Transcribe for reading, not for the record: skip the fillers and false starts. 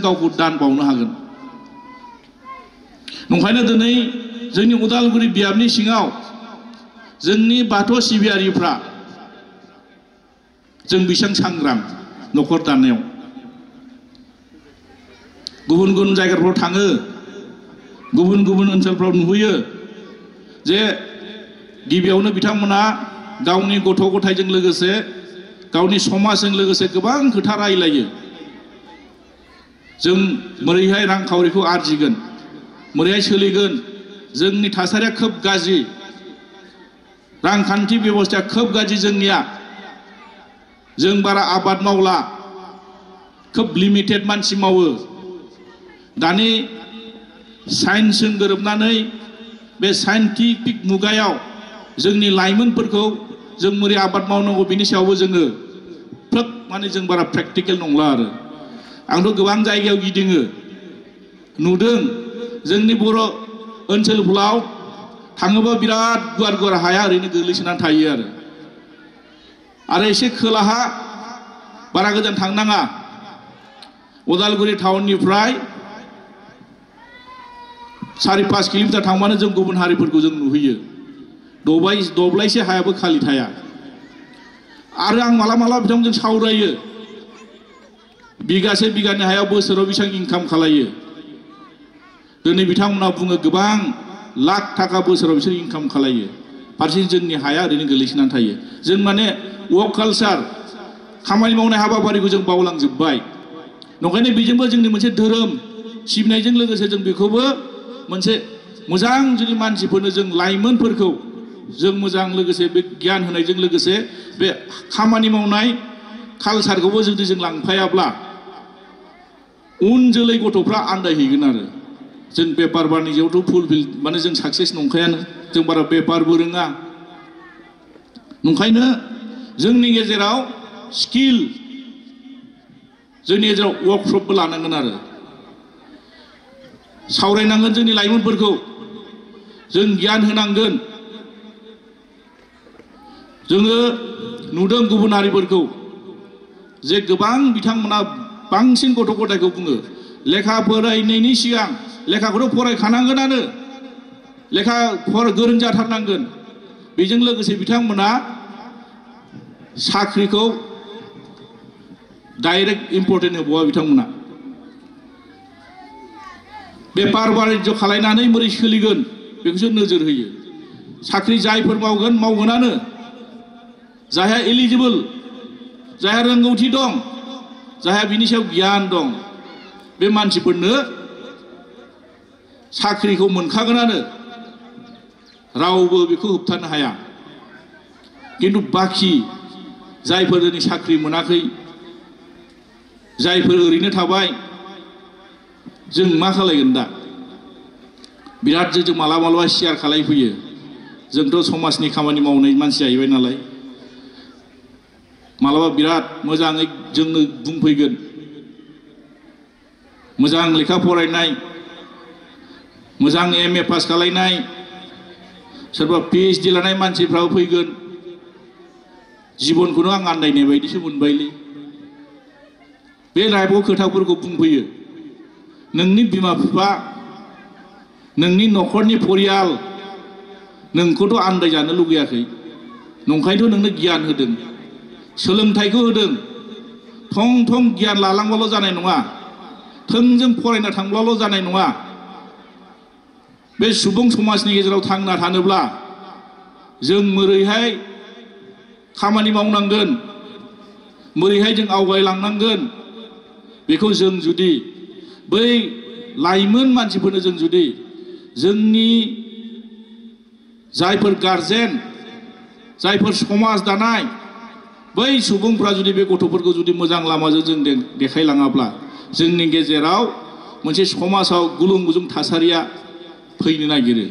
गावखौ दान बावनो हागोन नंखायनो दिनै जोंनि उदालगुरि बियाबनि सिङाव जोंनि बाथौ सिबियारिफ्रा जों बेसेबां सांग्रां न'खर दानायाव गुबुन गुबुन जायगाफ्राव थाङो गुबुन गुबुन ओनसोलफ्राव नुहैयो जे गिबियावनो बिथांमोना गावनि गथ' गथायजों लोगोसे गावनि समाजजों लोगोसे गोबां खोथा रायलायो जों बोरैहाय रांखावरिखौ आरजिगोन बोरैहाय सोलिगोन जोंनि थासारिया खोब गाज्रि रांखान्थि बेबस्थाया खोब गाज्रि जोंनिया जों बारा आबाद मावला खोब लिमिटेड मानसि मावो दानि साइन्सजों गोरोबनानै बे साइन्टिफिक मुगायाव जोंनि लाइमोनफोरखौ जों बोरै आबाद मावनांगौ बिनि सायावबो जोङो फ्लोग माने जों बारा प्रेक्टिकेल नंला आरो आंथ' गोबां जायगायाव गिदिङो नुदों जोंनि बर' ओनसोलफोराव थाङोबा बिराद गुवार गुवार हाया ओरैनो गोग्लैसोनानै थायो आरो एसे खोलाहा बारा गोजान थांनाङा उदालगुरि टाउननिफ्राय 4-5 किल'मिटार थांबानो जों गुबुन हारिफोरखौ जों नुहैयो दब्लायसे हायाबो खालि थाया आरो आं माला बिथांमोनजों सावरायो बिगासे बिगानि हायाव बोसोराव बेसेबां इनकाम खालायो दिनै बिथांमोना बुङो गोबां लाख थाखा बोसोराव बिसोर इनकाम खालायो फारसेथिं जोंनि हाया ओरैनो गोलैसोनानै थायो जों माने वर्क कालचार खामानि मावनाय हाबाफारिखौ जों बावलांजोब्बाय नंखायनो बेजोंबो जोंनि मोनसे धोरोम सिबिनायजों लोगोसे जों बेखौबो मोनसे मोजां जुदि मानसिफोरनो जों लाइमोनफोरखौ जों मोजां लोगोसे बे गियान होनायजों लोगोसे बे खामानि मावनाय कालचारखौबो जुदि जों लांफायाब्ला उन जोलै गथ'फ्रा आन्दायहैगोन आरो जों बेपार बानिज्यआवथ' फुलफिल माने जों साक्सेस नंखायानो जों बारा बेपारबो रोङा नंखायनो जोंनि गेजेराव स्किल जोंनि गेजेराव वर्कशपबो लानांगोन आरो सावरायनांगोन जोंनि लाइमोनफोरखौ जों गियान होनांगोन जोङो नुदों गुबुन हारिफोरखौ जे गोबां बिथांमोना बांसिन गथ' गथायखौ बुङो लेखा फरायनायनि सिगां लेखाखौथ' फरायखानांगोनानो लेखा गोरों जाथारनांगोन बेजों लोगोसे बिथांमोना साख्रिखौ डाइरेक्ट इम्पर्टेन्ट होबावा बिथांमोना बेपार बानिज्य खालायनानै बोरै सोलिगोन बेखौसो नोजोर होयो साख्रि जायफोर मावगोनानो जायहा एलिजिबल जायहा रोंगौथि दं जायहा बिनि सायाव गियान दं बे मानसिफोरनो साख्रिखौ मोनखागोनानो रावबो बेखौ होबथानो हाया किन्तु बाखि जायफोर दिनै साख्रि मोनाखै जायफोर ओरैनो थाबाय जों मा खालायगोन दा बिराद जों मालाबा शेयार खालायफैयो जोंथ' समाजनि खामानि मावनाय मानसि जाहैबाय नालाय मालाबा बिराद मोजाङै जोंनो बुंफैगोन मोजां लेखा फरायनाय मोजां MA पास खालायनाय सोरबा PhD लानाय मानसिफ्राबो फैगोन जिबनखौनो आं आन्दायनाय बायदिसो मोनबायलै बे लाइफआव खोथाफोरखौ बुंफैयो नोंनि बिमा बिफा नोंनि न'खरनि परियाल नोंखौथ' आन्दायजानो लुगैयाखै नंखायनोथ' नोंनो गियान होदों सोलोंथाइखौ होदों थं थं गियान लालांबाल' जानाय नङा थोंजों फरायना थांब्लाल' जानाय नङा बे सुबुं समाजनि गेजेराव थांना थानोब्ला जों बोरैहाय खामानि मावनांगोन बोरैहाय जों आवगायलांनांगोन बेखौ जों जुदि बै लाइमोन मानसिफोरनो जों जुदि जोंनि जायफोर गारजेन जायफोर समाज दानाय बै सुबुंफ्रा जुदि बे गथ'फोरखौ जुदि मोजां लामाजों जों देखायलाङाब्ला जोंनि गेजेराव मोनसे समाजाव गुलुं गुजुं थासारिया फैनो नागिरो